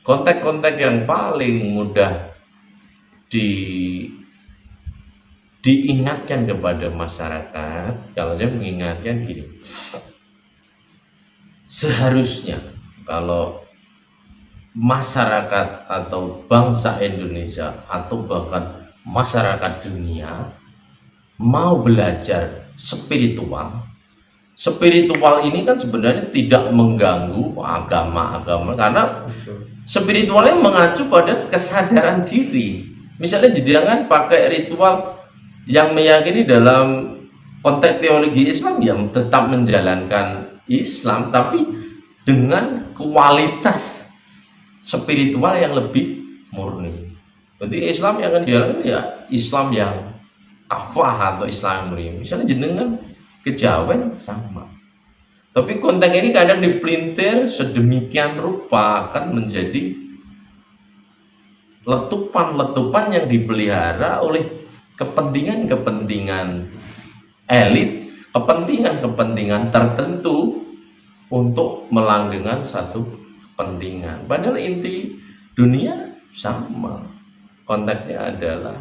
Konteks-konteks yang paling mudah di diingatkan kepada masyarakat, kalau saya mengingatkan gini, seharusnya kalau masyarakat atau bangsa Indonesia atau bahkan masyarakat dunia mau belajar spiritual, spiritual ini kan sebenarnya tidak mengganggu agama-agama, karena spiritualnya mengacu pada kesadaran diri. Misalnya jangan pakai ritual yang meyakini dalam konteks teologi Islam yang tetap menjalankan Islam, tapi dengan kualitas spiritual yang lebih murni. Jadi Islam yang akan dijalankan ya Islam yang kafah atau Islam yang murni. Misalnya jenengan kejawen sama, tapi konten ini kadang dipelintir sedemikian rupa akan menjadi letupan-letupan yang dipelihara oleh kepentingan-kepentingan elit, kepentingan-kepentingan tertentu untuk melanggengkan satu kepentingan. Padahal inti dunia sama. Konteksnya adalah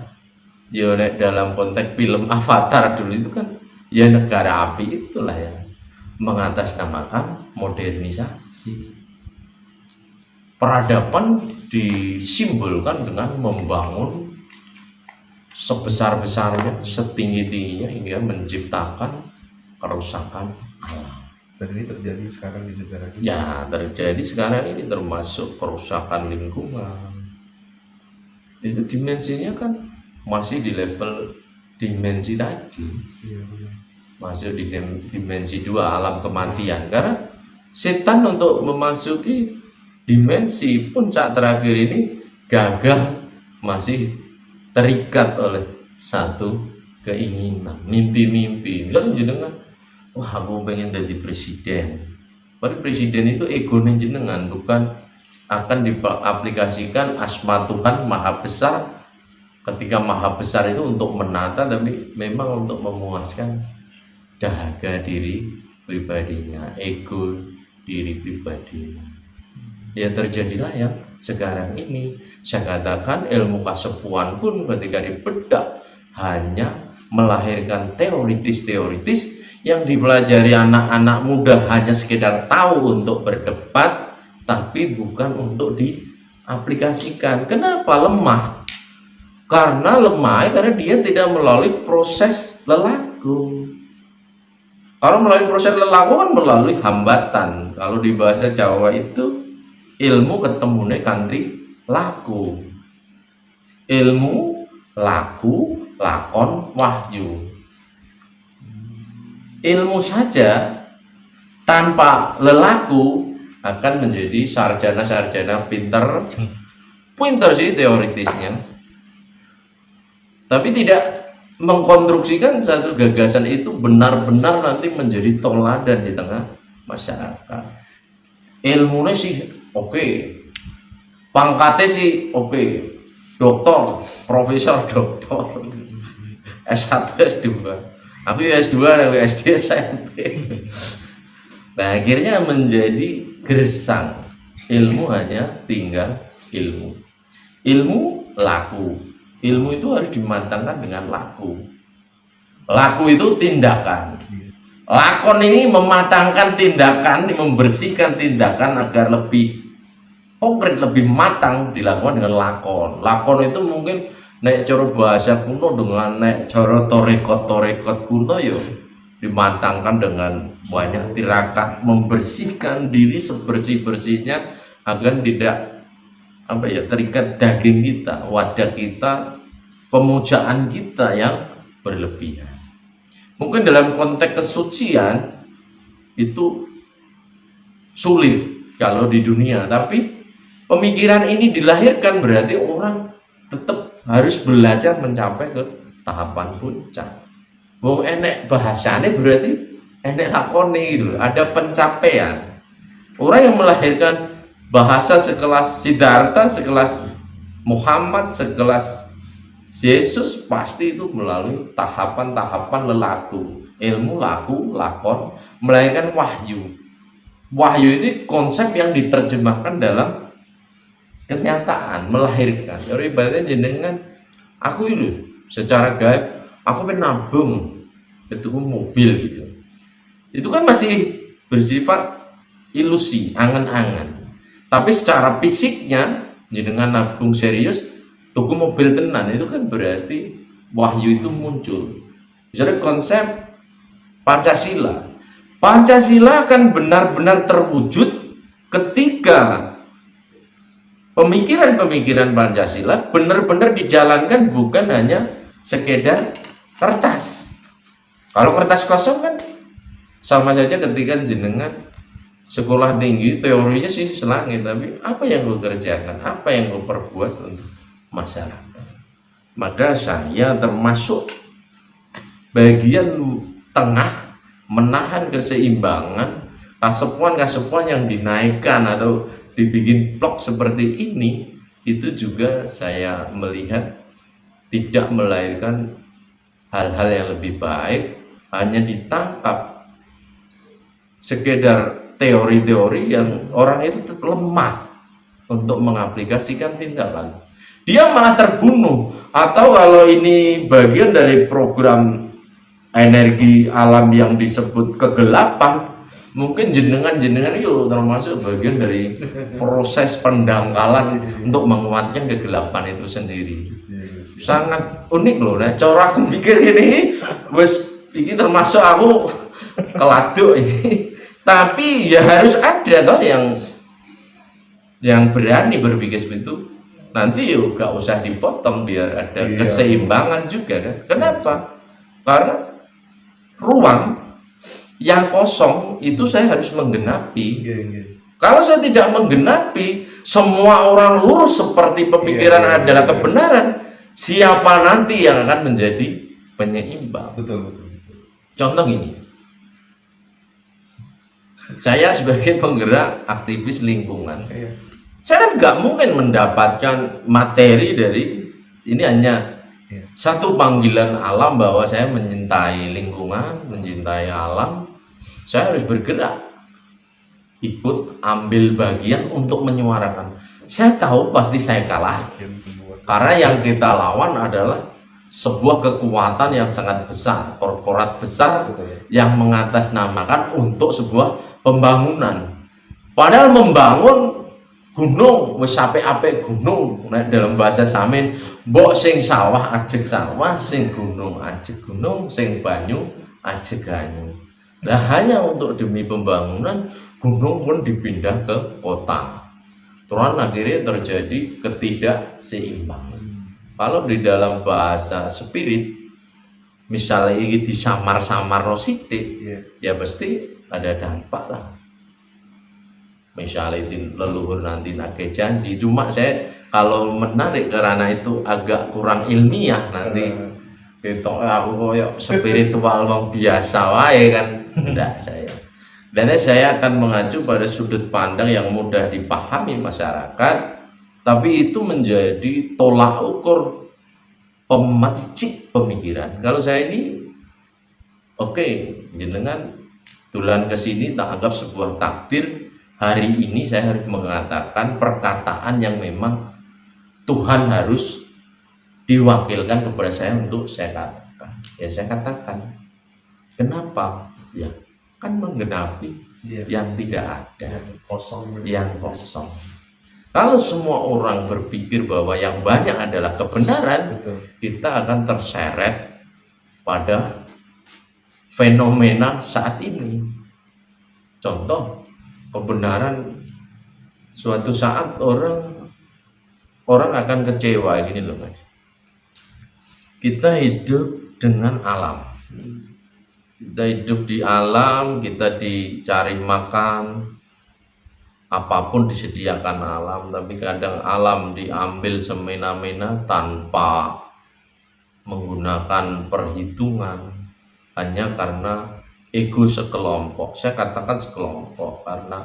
ya dalam konteks film Avatar dulu itu kan ya negara api itulah ya mengatasnamakan modernisasi. Peradaban disimbolkan dengan membangun sebesar-besarnya, setinggi-tingginya hingga menciptakan kerusakan alam. Dan ini terjadi sekarang di negara kita. Ya, terjadi sekarang ini termasuk kerusakan lingkungan. Itu dimensinya kan masih di level dimensi tadi. Iya, benar. Masuk di dimensi 2 alam kematian. Karena setan untuk memasuki dimensi puncak terakhir ini gagah, masih terikat oleh satu keinginan, mimpi-mimpi. Misalnya jenengan, wah aku pengen jadi presiden. Padahal presiden itu egonya jenengan, bukan akan diaplikasikan asma Tuhan maha besar. Ketika maha besar itu untuk menata, tapi memang untuk memuaskan dahaga diri pribadinya, ego diri pribadinya. Ya terjadilah yang sekarang ini. Saya katakan ilmu kasepuan pun ketika dibedah hanya melahirkan teoritis-teoritis yang dipelajari anak-anak muda hanya sekedar tahu untuk berdebat, tapi bukan untuk diaplikasikan. Kenapa lemah? Karena lemah karena dia tidak melalui proses lelaku. Kalau melalui proses lelaku kan melalui hambatan. Kalau di bahasa Jawa itu ilmu ketemune kanthi laku. Ilmu, laku, lakon, wahyu. Ilmu saja tanpa lelaku akan menjadi sarjana-sarjana pinter. Pinter sih teoritisnya, tapi tidak mengkonstruksikan satu gagasan itu benar-benar nanti menjadi toladan di tengah masyarakat. Ilmunya sih oke, pangkatnya sih oke, doktor, profesor, doktor, S1, S2. Aku ya S2, aku SD, SMP. Nah akhirnya menjadi gersang. Ilmu hanya tinggal ilmu. Ilmu laku. Ilmu itu harus dimatangkan dengan laku. Laku itu tindakan. Lakon ini mematangkan tindakan, membersihkan tindakan agar lebih konkret, lebih matang dilakukan dengan lakon. Lakon itu mungkin nek cara bahasa kuno dengan nek cara torekot kuno yo dimatangkan dengan banyak tirakat, membersihkan diri sebersih-bersihnya agar tidak terikat daging kita, wadah kita, pemujaan kita yang berlebihan. Mungkin dalam konteks kesucian itu sulit kalau di dunia, tapi pemikiran ini dilahirkan berarti orang tetap harus belajar mencapai ke tahapan puncak. Wong enek bahasane berarti enek lakone gitu, ada pencapaian. Orang yang melahirkan bahasa sekelas Siddhartha, sekelas Muhammad, sekelas Yesus pasti itu melalui tahapan-tahapan lelaku, ilmu, laku, lakon, melahirkan wahyu. Wahyu ini konsep yang diterjemahkan dalam kenyataan melahirkan. Kalau ibaratnya jenengan aku itu secara gaib aku nabung itu mobil gitu. Itu kan masih bersifat ilusi, angan-angan. Tapi secara fisiknya jenengan nabung serius tuku mobil tenan itu kan berarti wahyu itu muncul. Misalnya konsep Pancasila. Pancasila akan benar-benar terwujud ketika pemikiran-pemikiran Pancasila benar-benar dijalankan, bukan hanya sekedar kertas. Kalau kertas kosong kan sama saja ketika jenengan sekolah tinggi, teorinya sih selangit, tapi apa yang gue kerjakan, apa yang gue perbuat untuk masyarakat. Maka saya termasuk bagian tengah menahan keseimbangan kasepuan-kasepuan yang dinaikkan atau dibikin vlog seperti ini. Itu juga saya melihat tidak melahirkan hal-hal yang lebih baik, hanya ditangkap sekedar teori-teori yang orang itu lemah untuk mengaplikasikan tindakan. Dia malah terbunuh. Atau kalau ini bagian dari program energi alam yang disebut kegelapan, mungkin jenengan itu termasuk bagian dari proses pendangkalan untuk menguatkan kegelapan itu sendiri. Sangat unik loh. Nah, cara aku pikir ini ini termasuk aku keladuk ini. Tapi ya harus ada toh yang berani berpikir seperti itu. Nanti yuk gak usah dipotong biar ada keseimbangan juga kan. Kenapa? Karena ruang yang kosong itu saya harus menggenapi. Kalau saya tidak menggenapi, semua orang lurus seperti pemikiran adalah kebenaran, siapa nanti yang akan menjadi penyeimbang? Betul. Contoh gini, saya sebagai penggerak aktivis lingkungan, saya kan nggak mungkin mendapatkan materi dari ini, hanya satu panggilan alam bahwa saya mencintai lingkungan, mencintai alam. Saya harus bergerak, ikut ambil bagian untuk menyuarakan. Saya tahu pasti saya kalah, karena yang kita lawan adalah sebuah kekuatan yang sangat besar, korporat besar yang mengatasnamakan untuk sebuah pembangunan. Padahal membangun gunung, wis apik-apik gunung, nah, dalam bahasa Samin, mbok sing sawah ajeg sawah, sing gunung ajeg gunung, sing banyu ajeg banyu. Nah, hanya untuk demi pembangunan gunung pun dipindah ke kota. Terus akhirnya terjadi ketidakseimbangan. Kalau di dalam bahasa spirit, misalnya ini disamar-samar no sidik, ya pasti ada dampak lah. Misalnya itu leluhur nanti nagih janji. Cuma saya kalau menarik karena itu agak kurang ilmiah nanti. Gitu, aku koyok spiritual wong biasa wae kan. Enggak saya. Dan saya akan mengacu pada sudut pandang yang mudah dipahami masyarakat, tapi itu menjadi tolak ukur pemercik pemikiran. Kalau saya ini oke, jenengan tulan kesini tak anggap sebuah takdir. Hari ini saya harus mengatakan perkataan yang memang Tuhan harus diwakilkan kepada saya untuk saya katakan. Ya saya katakan. Kenapa? Ya kan menggenapi yang tidak ada, yang kosong. Kalau semua orang berpikir bahwa yang banyak adalah kebenaran, kita akan terseret pada fenomena saat ini. Contoh, kebenaran suatu saat orang akan kecewa gini loh guys. Kita hidup dengan alam. Kita hidup di alam, kita dicari makan, apapun disediakan alam, tapi kadang alam diambil semena-mena tanpa menggunakan perhitungan, hanya karena ego sekelompok. Saya katakan sekelompok karena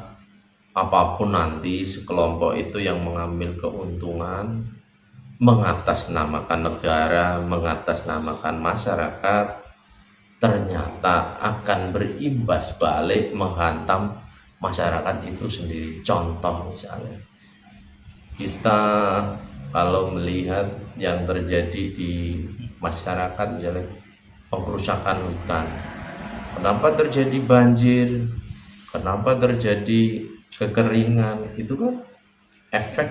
apapun nanti sekelompok itu yang mengambil keuntungan, mengatasnamakan negara, mengatasnamakan masyarakat, ternyata akan berimbas balik menghantam masyarakat itu sendiri. Contoh misalnya kita kalau melihat yang terjadi di masyarakat, misalnya pengrusakan hutan, kenapa terjadi banjir, kenapa terjadi kekeringan, itu kan efek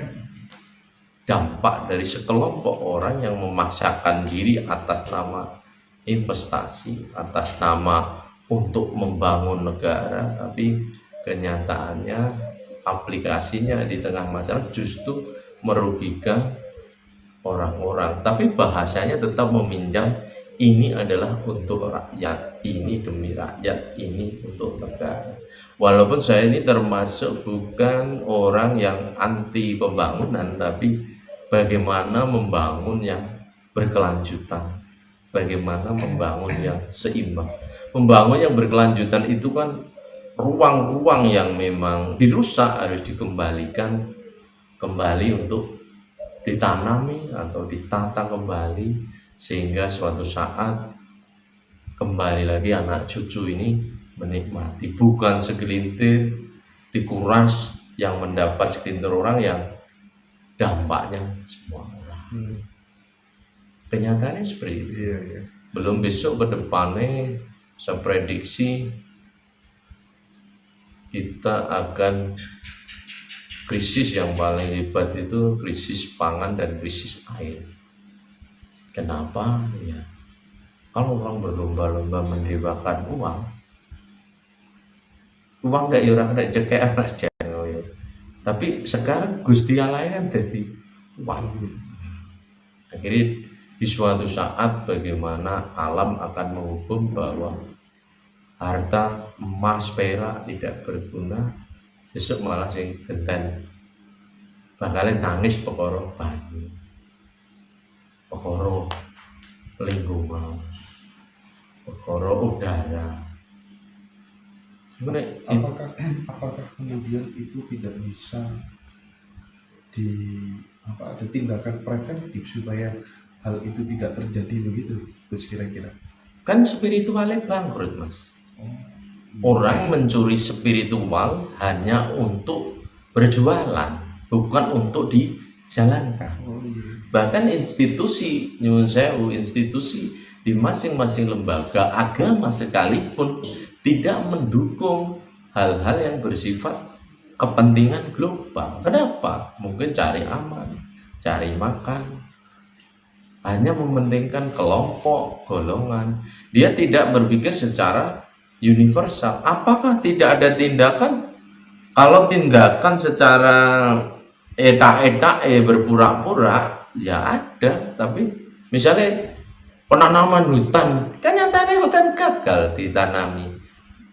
dampak dari sekelompok orang yang memaksakan diri atas nama investasi, atas nama untuk membangun negara, tapi kenyataannya aplikasinya di tengah masyarakat justru merugikan orang-orang. Tapi bahasanya tetap meminjam, ini adalah untuk rakyat, ini demi rakyat, ini untuk negara. Walaupun saya ini termasuk bukan orang yang anti pembangunan, tapi bagaimana membangun yang berkelanjutan, bagaimana membangun yang seimbang. Membangun yang berkelanjutan itu kan ruang-ruang yang memang dirusak harus dikembalikan kembali untuk ditanami atau ditata kembali, sehingga suatu saat kembali lagi anak cucu ini menikmati, bukan segelintir dikuras yang mendapat segelintir orang yang dampaknya semua orang. Kenyataannya seperti itu. Iya. Belum besok ke depannya saya prediksi kita akan krisis yang paling hebat itu krisis pangan dan krisis air. Kenapa? Ya, kalau orang berlomba-lomba mendewakan uang gak orang kena cekek mas jangan. Tapi sekarang Gusti Allah kan jadi uang. Akhirnya di suatu saat bagaimana alam akan menghukum bahwa harta emas perak tidak berguna, besok malah sing genten bakalan nangis perkara banyu, perkara lingkungan, perkara udara. Apakah kemudian itu tidak bisa ada tindakan preventif supaya hal itu tidak terjadi begitu, terus kira-kira? Kan spiritualnya bangkrut mas. Orang mencuri spiritual hanya untuk berjualan, bukan untuk dijalankan. Bahkan institusi nyuwun sewu, institusi di masing-masing lembaga agama sekalipun tidak mendukung hal-hal yang bersifat kepentingan global. Kenapa? Mungkin cari aman, cari makan, hanya mementingkan kelompok, golongan. Dia tidak berpikir secara universal. Apakah tidak ada tindakan? Kalau tindakan secara eta-eta berpura-pura ya ada, tapi misalnya penanaman hutan, kan nyatanya hutan gagal ditanami,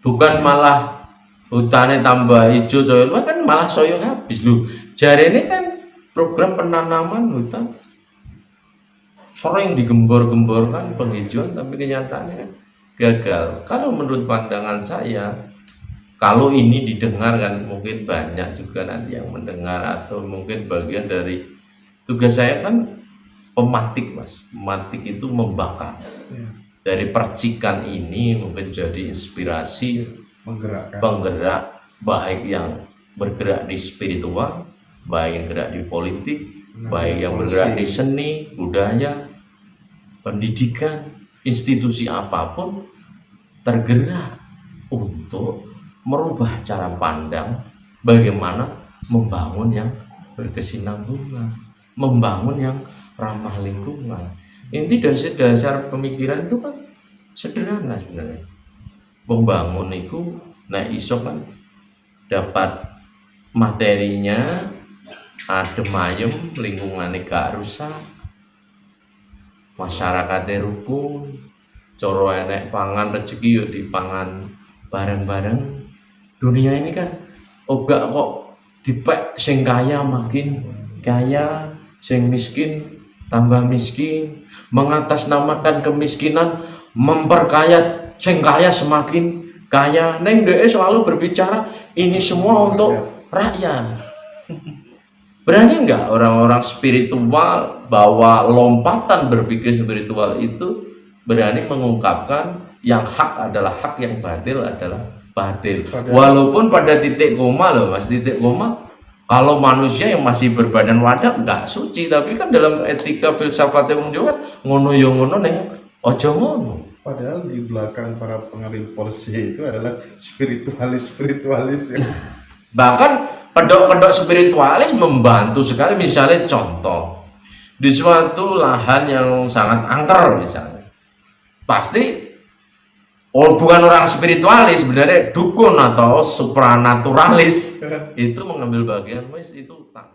bukan malah hutannya tambah hijau soyo, kan malah soyo habis loh. Jari ini kan program penanaman hutan sering digembor-gemborkan penghijauan, tapi kenyataannya kan gagal. Kalau menurut pandangan saya, kalau ini didengar kan mungkin banyak juga nanti yang mendengar, atau mungkin bagian dari tugas saya kan pematik mas. Pematik itu membakar. Dari percikan ini mungkin jadi inspirasi, penggerak, baik yang bergerak di spiritual, baik yang bergerak di politik, baik yang bergerak di seni, budaya, pendidikan, institusi apapun tergerak untuk merubah cara pandang bagaimana membangun yang berkesinambungan, membangun yang ramah lingkungan. Inti dasar pemikiran itu kan sederhana sebenarnya. Membangun itu nek iso kan dapat materinya adem ayem, lingkungannya gak rusak, masyarakatnya rukun, coro enek pangan rezeki yuk dipangan bareng-bareng. Dunia ini kan ogak kok dipek sing kaya makin kaya, sing miskin tambah miskin, mengatasnamakan kemiskinan, memperkaya sing kaya semakin kaya. Neng DE selalu berbicara ini semua untuk rakyat. Berani enggak orang-orang spiritual bahwa lompatan berpikir spiritual itu berani mengungkapkan yang hak adalah hak, yang batil adalah batil. Walaupun pada titik koma loh mas, titik koma Kalau manusia yang masih berbadan wadah nggak suci, tapi kan dalam etika filsafat wong Jawa kan ngono yo ngono neng ojo ngono. Padahal di belakang para pengambil polisi itu adalah spiritualis ya. Bahkan pedok-pedok spiritualis membantu sekali. Misalnya contoh di suatu lahan yang sangat angker misalnya, pasti bukan orang spiritualis, sebenarnya dukun atau supranaturalis itu mengambil bagian, wis itu tak